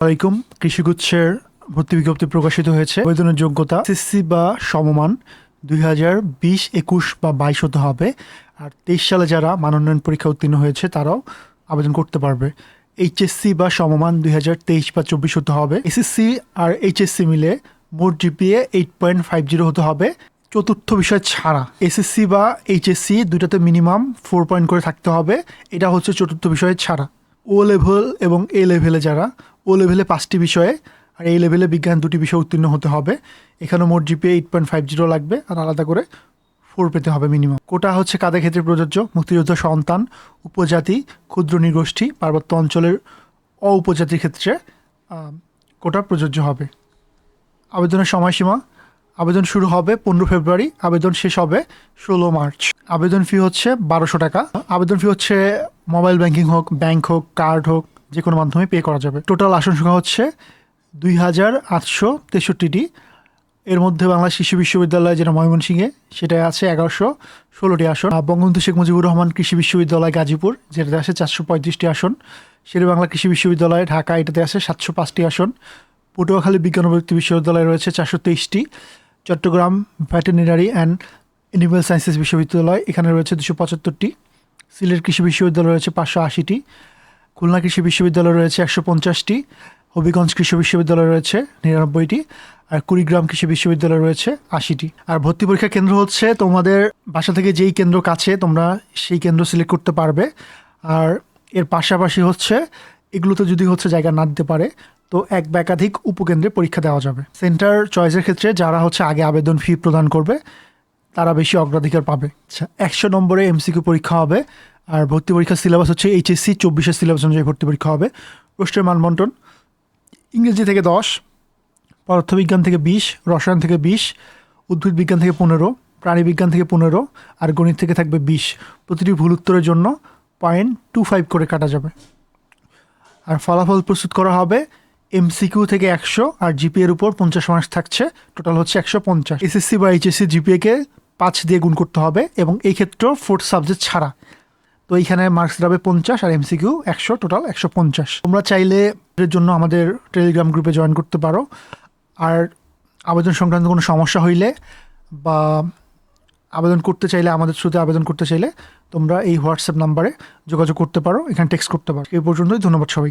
আলাইকুম। কৃষিগুচ্ছের ভর্তি বিজ্ঞপ্তি প্রকাশিত হয়েছে। আবেদনের যোগ্যতা এসএসসি বা সমমান 2020-21 বা 22 হতে হবে। আর 23 সালে যারা মানোন্নয়ন পরীক্ষা উত্তীর্ণ হয়েছে তারাও আবেদন করতে পারবে। এইচএসসি বা সমমান 2023 বা 24 হতে হবে। এসএসসি আর এইচএসসি মিলে মোট জিপিএ 8.50 হতে হবে চতুর্থ বিষয় ছাড়া। এসএসসি বা এইচএসসি দুটাতে মিনিমাম 4 পয়েন্ট করে থাকতে হবে। এটা হচ্ছে চতুর্থ বিষয় ছাড়া। ও লেভেল এবং এ লেভেলে যারা, ও লেভেলে 5টি বিষয়ে আর এই লেভেলে বিজ্ঞান 2টি বিষয় উত্তীর্ণ হতে হবে। এখানে মোট জিপিএ 8.50 লাগবে আর আলাদা করে 4 পেতে হবে মিনিমাম। কোটা হচ্ছে কাদের ক্ষেত্রে প্রযোজ্য? মুক্তিযোদ্ধা সন্তান, উপজাতি, ক্ষুদ্র নৃগোষ্ঠী, পার্বত্য অঞ্চলের উপজাতির ক্ষেত্রে কোটা প্রযোজ্য হবে। আবেদনের সময়সীমা, আবেদন শুরু হবে 15 ফেব্রুয়ারি, আবেদন শেষ হবে 16 মার্চ। আবেদন ফি হচ্ছে 1200 টাকা। আবেদন ফি হচ্ছে মোবাইল ব্যাংকিং হোক, ব্যাংক হোক, কার্ড হোক, যে কোনো মাধ্যমে পে করা যাবে। টোটাল আসন সংখ্যা হচ্ছে 2863টি। এর মধ্যে বাংলাদেশ কৃষি বিশ্ববিদ্যালয় যেটা ময়মনসিংহে সেটাই আছে 1116টি আসন। বঙ্গবন্ধু শেখ মুজিবুর রহমান কৃষি বিশ্ববিদ্যালয় গাজীপুর যেটাতে আছে 435টি আসন। শেরে বাংলা কৃষি বিশ্ববিদ্যালয় ঢাকা এটাতে আছে 705টি আসন। পটুয়াখালী বিজ্ঞান ও প্রযুক্তি বিশ্ববিদ্যালয় রয়েছে 423টি। Chattogram veterinary and animal sciences বিশ্ববিদ্যালয় এখানে রয়েছে 275টি। সিলেট কৃষি বিশ্ববিদ্যালয় রয়েছে 580টি। খুলনা কৃষি বিশ্ববিদ্যালয় রয়েছে 150টি। হবিগঞ্জ কৃষি বিশ্ববিদ্যালয় রয়েছে 99টি। আর কুড়িগ্রাম কৃষি বিশ্ববিদ্যালয় রয়েছে 80টি। আর ভর্তি পরীক্ষা কেন্দ্র হচ্ছে তোমাদের বাসা থেকে যেই কেন্দ্র কাছে তোমরা সেই কেন্দ্র সিলেক্ট করতে পারবে। আর এর পাশাপাশি হচ্ছে এগুলোতে যদি হচ্ছে জায়গা না দিতে পারে তো এক বা একাধিক উপকেন্দ্রে পরীক্ষা দেওয়া যাবে। সেন্টার চয়েসের ক্ষেত্রে যারা হচ্ছে আগে আবেদন ফি প্রদান করবে তারা বেশি অগ্রাধিকার পাবে। আচ্ছা, 100 নম্বরে এমসিকিউ পরীক্ষা হবে। আর ভর্তি পরীক্ষার সিলেবাস হচ্ছে এইচএসসি 24-এর সিলেবাস অনুযায়ী ভর্তি পরীক্ষা হবে। প্রশ্নের মান বন্টন: ইংরেজি থেকে 10, পদার্থবিজ্ঞান থেকে 20, রসায়ন থেকে 20, উদ্ভিদ বিজ্ঞান থেকে 15, প্রাণীবিজ্ঞান থেকে 15 আর গণিত থেকে থাকবে 20। প্রতিটি ভুল উত্তরের জন্য 0.25 করে কাটা যাবে। আর ফলাফল প্রস্তুত করা হবে এমসিকিউ থেকে 100 আর জিপিএ এর উপর 50 মার্কস থাকছে। টোটাল হচ্ছে 150। এসএসসি বা এইচএসসি জিপিএকে 5 দিয়ে গুণ করতে হবে এবং এই ক্ষেত্রেও 4th সাবজেক্ট ছাড়া। তো এইখানে মার্কস দাঁড়াবে 50 আর এমসিকিউ 100, টোটাল 150। তোমরা চাইলে এর জন্য আমাদের টেলিগ্রাম গ্রুপে জয়েন করতে পারো। আর আবেদন সংক্রান্ত কোনো সমস্যা হইলে বা আবেদন করতে চাইলে, আমাদের থ্রুতে আবেদন করতে চাইলে তোমরা এই হোয়াটসঅ্যাপ নাম্বারে যোগাযোগ করতে পারো, এখানে টেক্সট করতে পারো। এই পর্যন্তই, ধন্যবাদ সবাইকে।